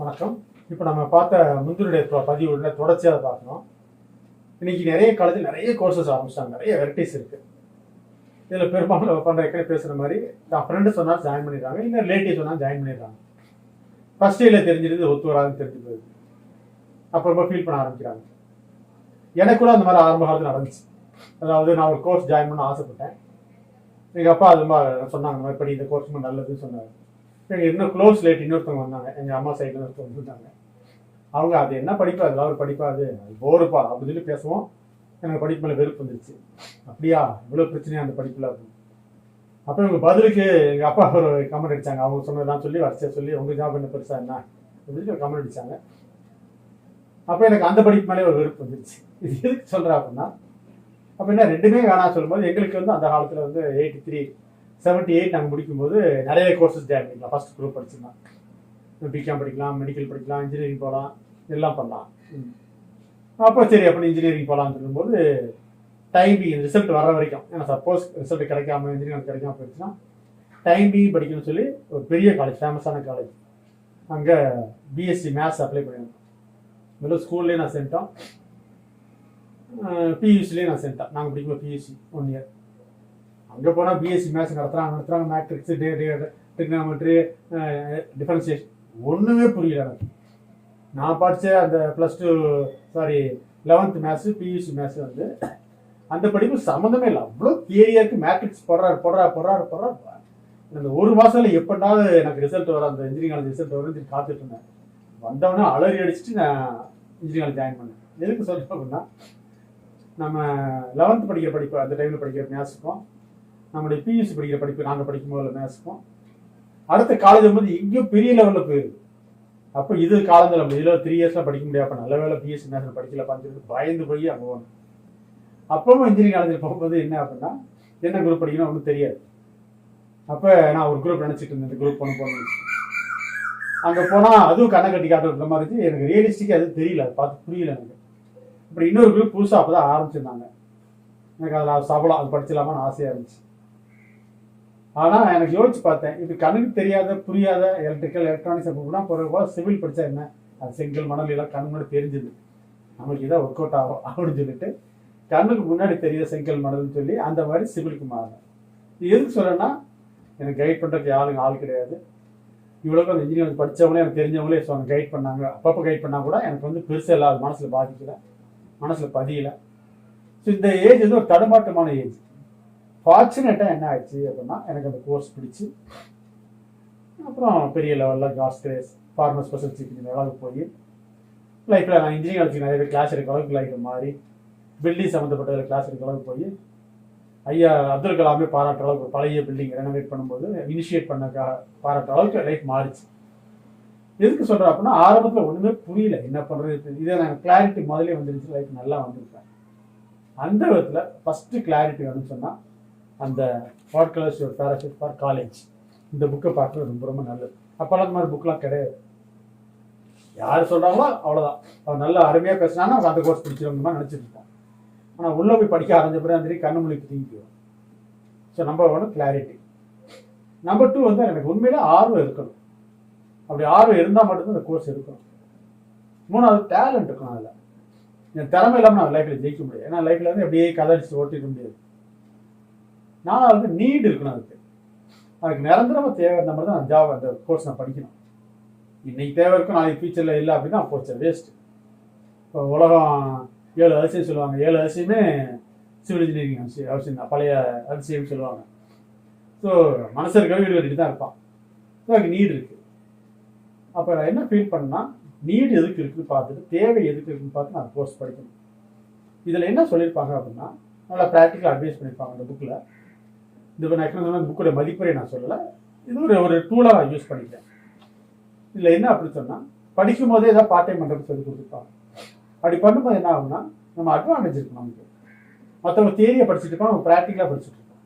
வணக்கம். இப்போ நம்ம பார்த்த முந்தினுடைய பதிவுல தொடர்ச்சியாக பார்க்கணும். இன்னைக்கு நிறைய காலேஜ் நிறைய கோர்சஸ் ஆரம்பிச்சிட்டாங்க, நிறைய வெரைட்டிஸ் இருக்கு. இதில் பெரும்பாலும் பண்ணுற ஏற்கனவே பேசுகிற மாதிரி தான் ஃப்ரெண்டு சொன்னால் ஜாயின் பண்ணிடுறாங்க, இல்லை ரிலேட்டிவ் சொன்னால் ஜாயின் பண்ணிடுறாங்க. ஃபர்ஸ்ட் இயரில் தெரிஞ்சிருந்து ஒத்து வராதுன்னு தெரிஞ்சு போகுது. அப்புறமா ஃபீல் பண்ண ஆரம்பிக்கிறாங்க. எனக்கு கூட அந்த மாதிரி ஆரம்ப காலத்தில் நடந்துச்சு. அதாவது நான் ஒரு கோர்ஸ் ஜாயின் பண்ண ஆசைப்பட்டேன். எங்கள் அப்பா அது மாதிரி சொன்னாங்க, இந்த மாதிரி படி, இந்த கோர்ஸ் நல்லதுன்னு சொன்னாங்க. எங்கள் இன்னும் க்ளோஸ் லேட் இன்னொருத்தவங்க வந்தாங்க, எங்கள் அம்மா சைடில் ஒருத்தவங்க வந்துட்டாங்க. அவங்க அது என்ன படிப்பா, அதெல்லாம் ஒரு படிப்பா, அது போருப்பா அப்படின்னு சொல்லி பேசுவோம். எனக்கு படிப்பு மேலே வெறுப்பு வந்துருச்சு. அப்படியா, இவ்வளோ பிரச்சனையா அந்த படிப்பில் அப்படின்னு. அப்போ இவங்க பதிலுக்கு எங்கள் அப்பா ஒரு கமெண்ட் அடித்தாங்க. அவங்க சொன்னதெல்லாம் சொல்லி வரிசையாக சொல்லி உங்கள் ஜாப் என்ன பெருசா என்ன அப்படின்னு ஒரு கமெண்ட் அடித்தாங்க. அப்போ எனக்கு அந்த படிப்பு மேலே ஒரு வெறுப்பு வந்துருச்சு. இது எதுக்கு சொல்கிறேன் அப்படின்னா, அப்போ என்ன ரெண்டுமே வேணாம் சொல்லும்போது எங்களுக்கு வந்து அந்த காலத்தில் வந்து 83, 78 நாங்கள் முடிக்கும்போது நிறைய கோர்சஸ் ஜாயின் பண்ணிக்கலாம். ஃபர்ஸ்ட் குரூப் படிச்சுக்கலாம், பிகாம் படிக்கலாம், மெடிக்கல் படிக்கலாம், இன்ஜினியரிங் போகலாம், எல்லாம் பண்ணலாம். அப்போ சரி அப்படி இன்ஜினியரிங் போகலான்னு சொல்லும்போது டைமிங் ரிசல்ட் வர வரைக்கும், ஏன்னா சப்போஸ் ரிசல்ட் கிடைக்காம இன்ஜினியரிங் கிடைக்காம போயிடுச்சுன்னா டைமிங் படிக்கணும்னு சொல்லி ஒரு பெரிய காலேஜ், ஃபேமஸான காலேஜ், அங்கே பிஎஸ்சி மேத்ஸ் அப்ளை பண்ணியிருந்தோம். முதல்ல ஸ்கூல்லேயே நான் சென்ட்டோம், பியூசிலேயே நான் சென்ட்டேன். நாங்கள் படிக்கும்போது பியூசி 1 இயர். அங்கே போனால் பிஎஸ்சி மேத்ஸ் நடத்துகிறாங்க, மேட்ரிக்ஸு, டிக்னாமெட்ரி, டிஃபரன்சியேஷன் ஒன்றுமே புரியல எனக்கு. நான் படித்த அந்த +11th மேத்ஸு, பியூசி மேத்ஸு வந்து அந்த படிப்பு சம்மந்தமே இல்லை. அவ்வளோ தியரியாக இருக்குது. மேட்ரிக்ஸ் போடுறாரு. அந்த ஒரு மாதத்தில் எப்படினாவது எனக்கு ரிசல்ட் வர, அந்த இன்ஜினியரிங் காலேஜ் ரிசல்ட் வரும்னு காத்துட்டு இருந்தேன். வந்தவொடனே அலறி அடிச்சுட்டு நான் இன்ஜினியரிங் காலேஜ் ஜாயின் பண்ணேன். எதுக்கு சொல்கிறேன் அப்படின்னா, நம்ம 11th படிக்கிற படிப்பு, அந்த டைமில் படிக்கிற மேத்ஸுக்கும் நம்மளுடைய பியூசி படிக்கிற படிப்பு, நாங்கள் படிக்கும் போது மேத்ஸுக்கும் அடுத்த காலேஜ் வந்து எங்கேயும் பெரிய லெவலில் போயிடுது. அப்போ இது காலத்தில் நம்ம இதில் 3 இயர்ஸ்லாம் படிக்க முடியாது. அப்போ நல்ல வேலை பிஎஸ்சி மேத்ஸில் படிக்கலப்பான்னு சொல்லிட்டு பயந்து போய் அங்கே போகணும். அப்பவும் இன்ஜினியரிங் காலேஜில் போகும்போது என்ன அப்படின்னா, என்ன குரூப் படிக்கணும் ஒன்றும் தெரியாது. அப்போ நான் ஒரு குரூப் நினச்சிட்டு இருந்தேன், இந்த குரூப் போகணும். அங்கே போனால் அதுவும் கண்ணை கட்டி காட்டுற மாதிரி இருந்துச்சு. எனக்கு ரியலிஸ்டிக்காக அது தெரியல, அது பார்த்து புரியல எனக்கு. இப்படி இன்னொரு குரூப் புதுசாக அப்போ தான் ஆரம்பிச்சிருந்தாங்க. எனக்கு அதில் சபலம் அது படிச்சிடலாமான்னு ஆசையாக இருந்துச்சு. ஆனால் எனக்கு யோசிச்சு பார்த்தேன், இது கண்ணுக்கு தெரியாத புரியாத எலக்ட்ரிக்கல் எலக்ட்ரானிக்ஸ் அப்படின்னா போகிற சிவில் படித்தா என்ன, அது செங்கல் மணல் எல்லாம் கண்ணு முன்னாடி தெரிஞ்சுது, நம்மளுக்கு இதான் ஒர்க் அவுட் ஆகும் அப்படின்னு சொல்லிட்டு கண்ணுக்கு முன்னாடி தெரியுத செங்கல் மணல்னு சொல்லி அந்த மாதிரி சிவிலுக்கு மாறினேன். இது எதுக்கு சொல்கிறேன்னா, எனக்கு கைட் பண்ணுறதுக்கு ஆள் கிடையாது. இவ்வளோக்கு அந்த இன்ஜினியரிங் படித்தவங்களே எனக்கு தெரிஞ்சவங்களே கைட் பண்ணாங்க. அப்பப்போ கைட் பண்ணால் கூட எனக்கு வந்து பெருசாக இல்லாத மனசில் பாதிக்கலை, மனசில் பதியலை. ஸோ இந்த ஏஜ் வந்து ஒரு தடுமாற்றமான ஏஜ். ஃபார்ச்சுனேட்டாக என்ன ஆயிடுச்சு அப்படின்னா, எனக்கு அந்த கோர்ஸ் பிடிச்சி அப்புறம் பெரிய லெவலில் God's grace former special chief அளவுக்கு போய் லைஃப்பில் நான் இன்ஜினியரிங் காலேஜுக்கு நிறைய கிளாஸ் எடுக்க அளவுக்கு லைஃப் மாறி, பில்டிங் சம்மந்தப்பட்ட கிளாஸ் எடுக்க அளவுக்கு போய், ஐயா அப்துல் கலாமே பாராட்டுற அளவுக்கு பழைய பில்டிங் ரெனோவேட் பண்ணும்போது இனிஷியேட் பண்ணக்காக பாராட்டுற அளவுக்கு லைஃப் மாறிச்சு. எதுக்கு சொல்கிறேன் அப்படின்னா, ஆரம்பத்தில் ஒன்றுமே புரியல என்ன பண்ணுறது. இதை நான் கிளாரிட்டி முதலே வந்துருச்சு, லைஃப் நல்லா வந்திருப்பேன். அந்த விதத்தில் ஃபஸ்ட்டு கிளாரிட்டி வேணும்னு சொன்னால் அந்த what colours your parachute for college, இந்த புக்கை பார்க்குறது ரொம்ப ரொம்ப நல்லது. அப்போல்லாம் அந்த மாதிரி புக்கெலாம் கிடையாது. யார் சொல்கிறாங்களோ அவ்வளோதான். அவன் நல்லா அருமையாக பேசினான்னா அவன் அந்த கோர்ஸ் பிடிச்சிருந்த மாதிரி நினச்சிட்டு இருப்பான். ஆனால் உள்ளே போய் படிக்க ஆரம்பிச்ச பிறகு அந்த கண்ணு மொழி தீங்கிக்குவோம். So number 1 clarity. நம்பர் 2 வந்து எனக்கு உண்மையிலே ஆர்வம் இருக்கணும். அப்படி ஆர்வம் இருந்தால் மட்டும்தான் அந்த கோர்ஸ் இருக்கணும். 3வது டேலண்ட் இருக்கணும். அதில் என் திறமை இல்லாமல் நான் லைஃப்பில் ஜெயிக்க முடியாது. ஏன்னா லைஃப்பில் வந்து அப்படியே கதடிச்சு ஓட்டிக்க முடியாது. 4வது நீடு இருக்கணும். அதுக்கு நிரந்தரமாக தேவை இருந்த மாதிரி தான் நான் ஜாப் அந்த கோர்ஸ் நான் படிக்கணும். இன்னைக்கு தேவை இருக்கும், நாளைக்கு ஃபியூச்சரில் இல்லை அப்படின்னா போச்சு, வேஸ்ட்டு. இப்போ உலகம் 7 அதிசயம் சொல்லுவாங்க. 7 அதிசயமே சிவில் இன்ஜினியரிங் அவசியம் தான், பழைய அதிசயம் சொல்லுவாங்க. ஸோ மனசருக்கு வீடு கட்டிட்டு தான் இருப்பான். ஸோ அதுக்கு நீடு இருக்குது. அப்போ நான் என்ன ஃபீல் பண்ணால், நீடு எதுக்கு இருக்குன்னு பார்த்துட்டு தேவை எதுக்கு இருக்குன்னு பார்த்து நான் கோர்ஸ் படிக்கணும். இதில் என்ன சொல்லியிருப்பாங்க அப்படின்னா, நல்லா ப்ராக்டிக்கலாக அட்வைஸ் பண்ணியிருப்பாங்க அந்த புக்கில். இது நான் சொன்ன புக்கோட மதிப்புரை நான் சொல்லலை, இது ஒரு டூலாக நான் யூஸ் பண்ணிக்கிறேன். இதில் என்ன அப்படி சொன்னால், படிக்கும் போதே ஏதாவது பார்ட் டைம் பண்ணுறதுக்கு சொல்லி கொடுத்துருப்பாங்க. அப்படி பண்ணும்போது என்ன ஆகும்னா, நம்ம அட்வான்டேஜ் இருக்கும். நமக்கு மற்றவங்க தியரியை படிச்சுட்டு இருக்கோம், நம்ம ப்ராக்டிக்கலாக படிச்சுட்டு இருக்கோம்.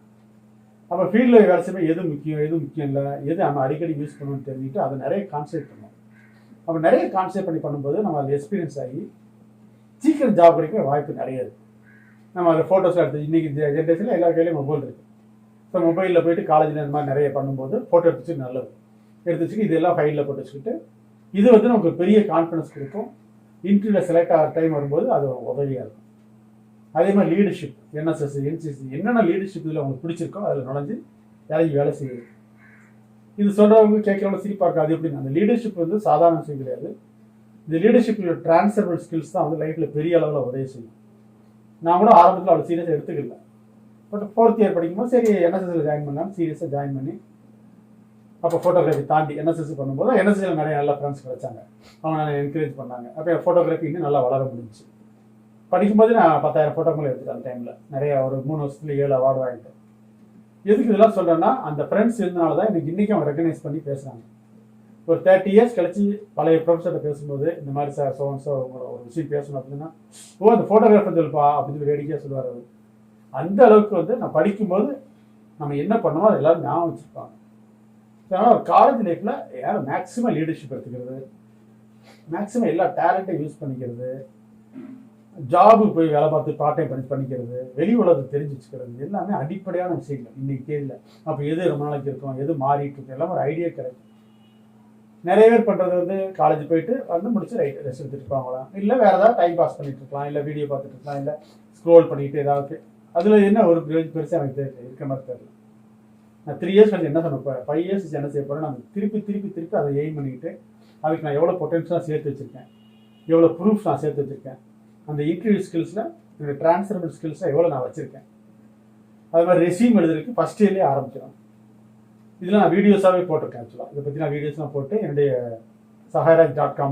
அப்போ ஃபீல்டில் வேலை செய்யும்போது எது முக்கியம் இல்லை, எது நம்ம அடிக்கடி யூஸ் பண்ணணும்னு தெரிஞ்சுட்டு அதை நிறைய கான்சென்ட்ரேட் பண்ணுவோம். அப்போ நிறைய கான்சென்ட்ரேட் பண்ணும்போது நம்ம அதில் எக்ஸ்பீரியன்ஸ் ஆகி சீக்கிரம் ஜாப் கிடைக்க வாய்ப்பு நிறைய இருக்குது. நம்ம அதை ஃபோட்டோஸ் எடுத்து, இன்றைக்கி ஜென்ரேஷனில் எல்லா கையிலையும் மொபைல் இருக்குது. ஸோ மொபைலில் போய்ட்டு காலேஜில் இந்த மாதிரி நிறைய பண்ணும்போது ஃபோட்டோ எடுத்து நல்லது எடுத்து வச்சுக்கிட்டு இதெல்லாம் ஃபைலில் போட்டு வச்சுக்கிட்டு இது வந்து நமக்கு ஒரு பெரிய கான்ஃபிடன்ஸ் கொடுக்கும். இன்டர்வியூவில் செலக்ட் ஆகிற டைம் வரும்போது அது உதவியாக இருக்கும். அதே மாதிரி லீடர்ஷிப், என்எஸ்எஸ், என்சிசி, என்னென்ன லீடர்ஷிப் இதில் உங்களுக்கு பிடிச்சிருக்கோ அதில் நுழைஞ்சு இறங்கி வேலை செய்யுது. இது சொல்கிறவங்க கேட்குறவங்க சிரிப்பாக இருக்கும். அது எப்படின்னா, அந்த லீடர்ஷிப் வந்து சாதாரண விஷயம் கிடையாது. இந்த லீடர்ஷிப்பில் டிரான்ஸ்ஃபரபிள் ஸ்கில்ஸ் தான் வந்து லைஃப்பில் பெரிய அளவில் உதவி செய்யும். நான் கூட ஆரம்பத்தில் அவ்வளோ சீரியஸாக எடுத்துக்கல. பட் 4th இயர் படிக்கும்போது சரி என்எஸ்எஸ்ல ஜாயின் பண்ணலாம்னு சீரியஸாக ஜாயின் பண்ணி, அப்போ ஃபோட்டோகிராஃபி தாண்டி என்எஸ்எஸ் பண்ணும்போது என்எஸ்எஸ்ல நிறைய நல்ல ஃப்ரெண்ட்ஸ் கிடைச்சாங்க. அவங்க நான் என்கரேஜ் பண்ணாங்க. அப்போ ஃபோட்டோகிராஃபி இன்னும் நல்லா வளர முடிஞ்சிச்சு. படிக்கும்போது நான் 10,000 ஃபோட்டோக்கள் எடுத்துட்டேன். அந்த டைமில் நிறைய ஒரு 3 வருஷத்துல 7 அவார்டு வாங்கிட்டேன். எதுக்கு இதெல்லாம் சொல்கிறேன்னா, அந்த ஃப்ரெண்ட்ஸ் இருந்தனால தான் எனக்கு இன்றைக்கி அவங்க ரெக்கக்னைஸ் பண்ணி பேசுகிறாங்க. ஒரு 30 இயர்ஸ் கழிச்சு பழைய ப்ரொஃபஸர்கிட்ட பேசும்போது இந்த மாதிரி சார் சோன்ஸோ ஒரு விஷயம் பேசணும் அப்படின்னா, ஓ அந்த ஃபோட்டோகிராஃபர் சொல்லுப்பா அப்படின்னு சொல்லி வேடிக்கையாக சொல்லுவார் அவர். அந்த அளவுக்கு வந்து நான் படிக்கும்போது நம்ம என்ன பண்ணோமோ அது எல்லோரும் ஞாபகம் வச்சுருப்பாங்க. அதனால் காலேஜ் லைஃப்பில் யாரும் மேக்ஸிமம் லீடர்ஷிப் எடுத்துக்கிறது, மேக்ஸிமம் எல்லா டேலண்ட்டையும் யூஸ் பண்ணிக்கிறது, ஜாபுக்கு போய் வேலை பார்த்து பார்ட் டைம் பண்ணிக்கிறது, வெளி உலகத்தை தெரிஞ்சு வச்சுக்கிறது எல்லாமே அடிப்படையான விஷயங்கள் இன்னைக்கு தேதியில். அப்போ எது ரொம்ப நாளைக்கு இருக்கும், எது மாறிட்டு இருக்கும், எல்லாம் ஒரு ஐடியா கிடைக்கும். நிறைய பேர் பண்ணுறது வந்து காலேஜ் போயிட்டு வந்து முடிச்சு ரைட் ரெஸ்ட் எடுத்துட்டு இருப்பாங்களாம், இல்லை வேறு ஏதாவது டைம் பாஸ் பண்ணிட்டு இருக்கலாம், இல்லை வீடியோ பார்த்துட்டு இருக்கலாம், இல்லை ஸ்க்ரோல் பண்ணிட்டு ஏதாவது. அதில் என்ன ஒரு பெருசாக எனக்கு இருக்க மாதிரி தெரியல. நான் 3 இயர்ஸ் கழிச்சு என்ன சொன்னேன், 5 இயர்ஸ் என்ன செய்ய போகிறேன், நான் திருப்பி அதை எய்ம் பண்ணிக்கிட்டு அதுக்கு நான் எவ்வளோ பொட்டன்ஷியலாக சேர்த்து வச்சுருக்கேன், எவ்வளோ ப்ரூஃப் நான் சேர்த்து வச்சுருக்கேன், அந்த இன்டர்வியூ ஸ்கில்ஸில் என்னோடய டிரான்ஸ்ஃபரபிள் ஸ்கில்ஸில் எவ்வளோ நான் வச்சுருக்கேன். அது மாதிரி ரெஸ்யூம் எழுதுறதுக்கு ஃபஸ்ட் இயர்லேயே ஆரம்பிச்சிடும். இதில் நான் வீடியோஸாகவே போட்டிருக்கேன். ஆக்சுவலாக இதை பற்றி நான் வீடியோஸ்லாம் போட்டு என்னுடைய sahayaraj.com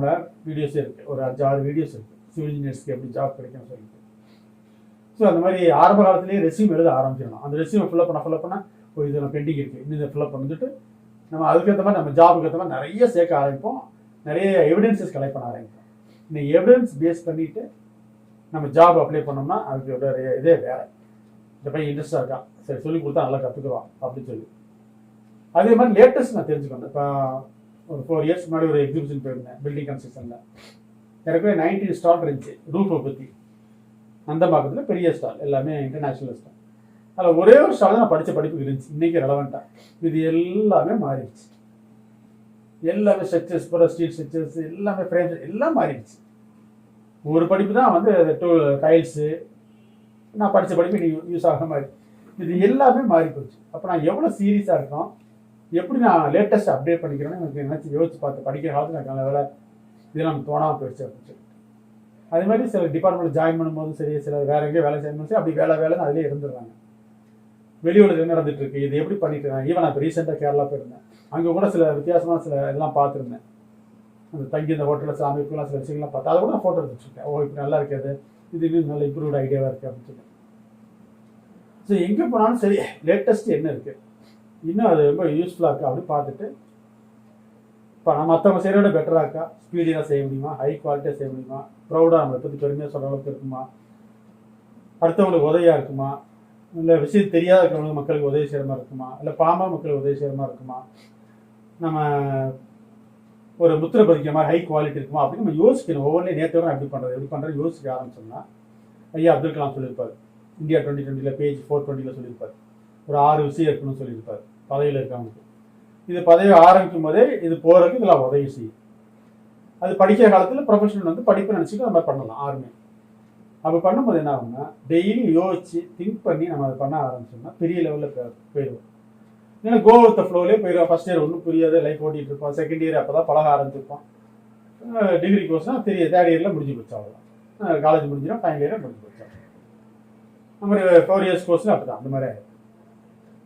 வீடியோஸே இருக்குது. ஒரு 5-6 வீடியோஸ் இருக்குது, சிவில் இன்ஜினியர்ஸ்க்கு எப்படி ஜாப் கிடைக்கும்னு சொல்லிட்டு. ஸோ அந்த மாதிரி ஆரம்ப காலத்துலேயே ரெஸ்யூம் எழுத ஆரம்பிச்சிடணும். அந்த ரெஸ்யூமை ஃபில்லப் பண்ண இது நான் பெண்டிங் இருக்குது, இன்னும் இதை ஃபில்லப் பண்ணிட்டு நம்ம அதுக்கேற்ற மாதிரி நம்ம ஜாபுக்கு ஏற்ற மாதிரி நிறைய சேர்க்க ஆரம்பிப்போம், நிறைய எவிடன்சஸ் கலெக்ட் பண்ண ஆரம்பிப்போம். இந்த எவிடன்ஸ் பேஸ் பண்ணிவிட்டு நம்ம ஜாப் அப்ளை பண்ணோம்னா அதுக்கு இதே வேறு. இந்த பையன் இன்ட்ரெஸ்டாக இருக்கான், சரி சொல்லி கொடுத்தா நல்லா கற்றுக்குவான் அப்படின்னு சொல்லி. அதே மாதிரி லேட்டஸ்ட் நான் தெரிஞ்சுக்கணும். இப்போ ஒரு 4 இயர்ஸ் முன்னாடி ஒரு எக்ஸிபிஷன் போயிருந்தேன் பில்டிங் கன்ஸ்ட்ரக்ஷனில். எனக்கு 19 ஸ்டால் இருந்துச்சு ரூஃபை பற்றி. அந்த பக்கத்தில் பெரிய ஸ்டால், எல்லாமே இன்டர்நேஷ்னல் ஸ்டால். அதில் ஒரே ஒரு ஸ்டால் தான் நான் படித்த படிப்புக்கு இருந்துச்சு, இன்றைக்கி ரெலவெண்ட்டாக. இது எல்லாமே மாறிடுச்சு. எல்லாமே ஸ்ட்ரக்சர்ஸ் பூரா ஸ்டீல் ஸ்ட்ரக்சர்ஸ் எல்லாமே ஃப்ரேம்ஸ் எல்லாம் மாறிடுச்சு. ஒரு படிப்பு தான் வந்து டைல்ஸு நான் படித்த படிப்பு நீ யூஸ் ஆகிற மாதிரி, இது எல்லாமே மாறி போச்சு. அப்போ நான் எவ்வளோ சீரியஸாக இருக்கோம், எப்படி நான் லேட்டஸ்ட் அப்டேட் பண்ணிக்கிறேன்னு எனக்கு நினச்சி யோசிச்சு பார்த்து படிக்கிற காலத்தில் எனக்கு நல்ல வேலை இதெல்லாம் நமக்கு தோணாமல் போயிடுச்சு அப்படின்னு சொல்லி. அதே மாதிரி சில டிபார்ட்மெண்ட் ஜாயின் பண்ணும்போதும் சரி, சில வேறு எங்கேயோ வேலை செய்யணும் சரி, அப்படி வேலைன்னு அதிலே இருந்துடுறாங்க. வெளியூரில் என்ன நடந்துட்டு இருக்கு, இது எப்படி பண்ணிட்டு இருக்காங்க. ஈவன் நான் இப்போ ரீசெண்டாக கேரளா போயிருந்தேன், அங்கே கூட சில வித்தியாசமான சில இதெல்லாம் பார்த்துருந்தேன். அந்த தங்கி இந்த ஹோட்டலில் சில அமைப்புலாம் சில விஷயங்கள்லாம் பார்த்து அதை கூட நான் ஃபோட்டோ எடுத்துருக்கேன். ஓ இப்போ நல்லா இருக்காது, இது இன்னும் நல்ல இம்ப்ரூவ்ட் ஐடியாவாக இருக்குது அப்படின்னு சொல்லி. ஸோ எங்கே போனாலும் சரி லேட்டஸ்ட் என்ன இருக்குது, இன்னும் அது ரொம்ப யூஸ்ஃபுல்லாக இருக்கா அப்படின்னு பார்த்துட்டு, இப்போ நம்ம மற்றவங்க செய்கிறோட பெட்டராக இருக்கா, ஸ்பீடியாக செய்ய முடியுமா, ஹை குவாலிட்டியாக செய்ய முடியுமா, ப்ரௌடாக நம்மளை பற்றி பெருமையாக சொல்கிற அளவுக்கு இருக்குமா, அடுத்தவங்களுக்கு உதவியாக இருக்குமா, இல்லை விஷயம் தெரியாத இருக்கிறவங்களுக்கு மக்களுக்கு உதவி செய்கிற மாதிரி இருக்குமா, இல்லை பாமர மக்களுக்கு உதவி செய்கிற மாதிரி இருக்குமா, நம்ம ஒரு முத்திரை பதிக்கிற மாதிரி ஹை குவாலிட்டி இருக்குமா அப்படின்னு நம்ம யோசிக்கணும். ஒவ்வொன்றையும் நேற்று எப்படி பண்ணுறது யோசிக்க ஆரம்பிச்சோம்னா, ஐயா அப்துல் கலாம் சொல்லியிருப்பார், இந்தியா 2020 பேஜ் 420 சொல்லியிருப்பார், ஒரு 6 விஷயம் இருக்குன்னு சொல்லியிருப்பார் பதவியில் இருக்கவங்களுக்கு. இது பதவி ஆரம்பிக்கும் போதே இது போகிறதுக்கு இதெல்லாம் உதவி செய்யும். அது படிக்கிற காலத்தில் ப்ரொஃபஷனல் வந்து படிப்பு நினச்சிட்டு அந்த மாதிரி பண்ணலாம் ஆர்மி. அப்போ பண்ணும்போது என்ன ஆகும்னா, டெய்லி யோசிச்சு திங்க் பண்ணி நம்ம அதை பண்ண ஆரம்பிச்சோம்னா பெரிய லெவலில் போயிடுவோம். ஏன்னா கோ வித் த ஃப்ளோலே போயிடுவோம். ஃபஸ்ட் இயர் ஒன்றும் புரியாது, லைஃப் ஓட்டிகிட்டு இருப்போம். செகண்ட் இயர் அப்போ தான் பழக ஆரம்பிச்சிருப்போம். டிகிரி கோர்ஸ்னால் தேர்ட் இயரில் முடிஞ்சு போச்சு, அவ்வளோதான். காலேஜ் முடிஞ்சிடும், ஃபைனல் இயரில் முடிஞ்சு போச்சு. நம்ம 4 இயர்ஸ் கோர்ஸில் அப்படி தான் அந்த மாதிரி ஆகிடும்.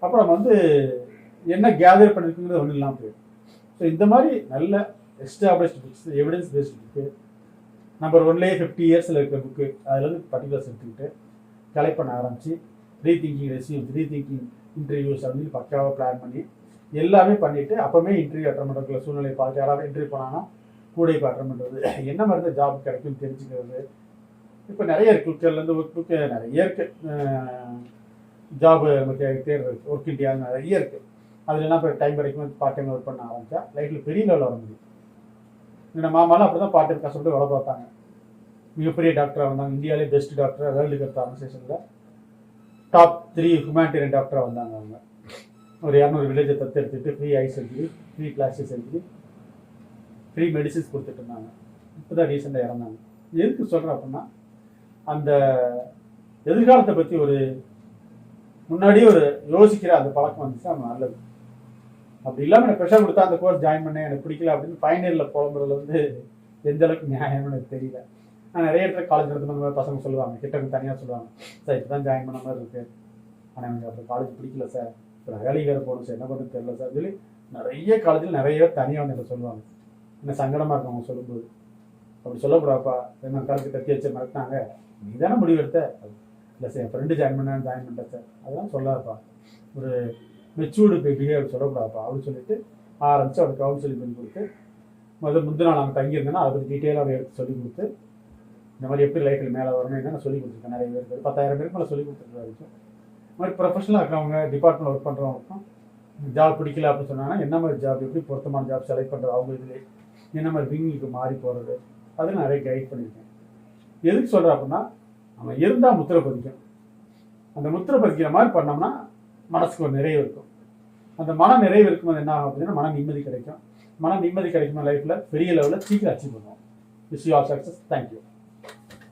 அப்போ நம்ம வந்து என்ன கேதர் பண்ணியிருக்குங்கிறது ஒன்றும் இல்லாமல் போயிடும். ஸோ இந்த மாதிரி நல்ல established books, evidence based book, number 1லேயே 50 இயர்ஸில் இருக்கிற புக்கு, அதில் வந்து பர்டிகுலர்ஸ் எடுத்துக்கிட்டு கலெக்ட் பண்ண ஆரம்பித்து ரீதிங்கிங் ரெஸ்யூம்ஸ், ரீதிங்கிங் இன்டர்வியூஸ் அப்படின்னு பக்காவாக பிளான் பண்ணி எல்லாமே பண்ணிவிட்டு அப்போவே இன்டர்வியூ அட்டன் பண்ணுறதுக்குள்ள சூழ்நிலை பார்த்து யாராவது இன்டர்வியூ போனாங்கன்னா கூட இப்போ அட்டன் பண்ணுறது, என்ன மாதிரி தான் ஜாப் கிடைக்கும்னு தெரிஞ்சுக்கிறது. இப்போ நிறைய இருக்குது, குக்கர்லேருந்து ஒர்க் புக்கு நிறைய இருக்குது, ஜாபு நமக்கு தேடுறது, ஒர்க் இண்டியா நிறைய இருக்குது. அதுலலாம் இப்போ டைம் கிடைக்கும் பார்ட் டைம் ஒர்க் பண்ண ஆரம்பித்தா லைஃப்பில் பெரிய லெவலில் வர முடியும். என்னோட மாமாலாம் அப்படி தான் பார்ட் டைம் கஷ்டப்பட்டு வேலை பார்த்தாங்க. மிகப்பெரிய டாக்டராக வந்தாங்க, இந்தியாவிலே பெஸ்ட் டாக்டராக வேர்ல்டு ஹெல்த் ஆர்கனைசேஷனில் டாப் 3 ஹியூமானிட்டேரியன் டாக்டராக வந்தாங்க. அவங்க ஒரு 200 வில்லேஜை தத்து எடுத்துக்கிட்டு free eye surgery, free plastic surgery, free medicines கொடுத்துட்டு இருந்தாங்க. இப்போ தான் ரீசெண்டாக இறந்தாங்க. எதுக்கு சொல்கிறேன் அப்படின்னா, அந்த எதிர்காலத்தை பற்றி ஒரு முன்னாடியே ஒரு யோசிக்கிற அந்த பழக்கம் வந்துச்சு, அது நல்லது. அப்படி இல்லாமல் எனக்கு ப்ரெஷர் கொடுத்தா அந்த கோர்ஸ் ஜாயின் பண்ணேன், எனக்கு பிடிக்கல அப்படின்னு ஃபைனல் இயரில் புலம்புறதுல வந்து எந்த அளவுக்கு நியாயம்னு எனக்கு தெரியல. நான் நிறைய இடத்துல காலேஜ் நடத்தும் அந்த மாதிரி பசங்க சொல்லுவாங்க, கிட்ட தனியாக சொல்லுவாங்க, சார் இப்போ தான் ஜாயின் பண்ண மாதிரி இருக்குது, ஆனால் எனக்கு அப்புறம் காலேஜ் பிடிக்கல சார், இப்போ நான் வேலைக்கு வேறு போகணும் சார், என்ன பண்ணுறது தெரியல சார் சொல்லி நிறைய காலேஜில் நிறைய பேர் தனியாக வந்து என்ன சொல்லுவாங்க. என்ன சங்கடமாக இருக்கும் அவங்க சொல்லும்போது. அப்படி சொல்லக்கூடாப்பா, என்ன காலேஜ் கத்தி வச்சு மறட்டாங்க, நீ தானே முடிவு எடுத்த, இல்லை சார் என் ஃப்ரெண்டு ஜாயின் பண்ணிட்டேன் சார், அதெல்லாம் சொல்லாதப்பா, ஒரு மெச்சூர்டு பிஹேவியர் சொல்லக்கூடாதுப்பா அப்படின்னு சொல்லிட்டு ஆரம்பித்து அவருக்கு கவுன்சிலிங் பண்ணி கொடுத்து, முந்தின நாள் நாங்கள் தங்கியிருந்தோன்னா அதை பற்றி டீட்டெயிலாக அவரை எடுத்து சொல்லிக் கொடுத்து, இந்த மாதிரி எப்படி லைஃப்பில் மேலே வரணும் என்னென்ன சொல்லிக் கொடுத்துருக்கேன். நிறைய பேருக்கு 10,000 பேருக்கு மேலே சொல்லிக் கொடுத்துருக்காரு. இந்த மாதிரி ப்ரொஃபஷனலாக இருக்கிறவங்க, டிபார்ட்மெண்ட் ஒர்க் பண்ணுறவங்களுக்கும் ஜாப் பிடிக்கல அப்படின்னு சொன்னாங்கன்னா என்ன மாதிரி ஜாப், எப்படி பொருத்தமான ஜாப் செலக்ட் பண்ணுறது, அவங்க இதில் என்ன மாதிரி விங்களுக்கு மாறி போகிறது, அதில் நிறைய கைட் பண்ணியிருக்கேன். எதுக்கு சொல்கிறேன் அப்படின்னா, நம்ம இருந்தால் முத்திரை பதிக்கும். அந்த முத்திரை பதிக்கிற மாதிரி பண்ணோம்னா மனசுக்கு ஒரு நிறைவு இருக்கும். அந்த மன நிறைவு இருக்கும்போது என்ன ஆகும் அப்படின்னா மன நிம்மதி கிடைக்கும். மன நிம்மதி கிடைக்கும் லைஃப்பில் பெரிய லெவலில் சீக்கிரம் அச்சீவ் பண்ணுவோம். Wish you all success. Thank you.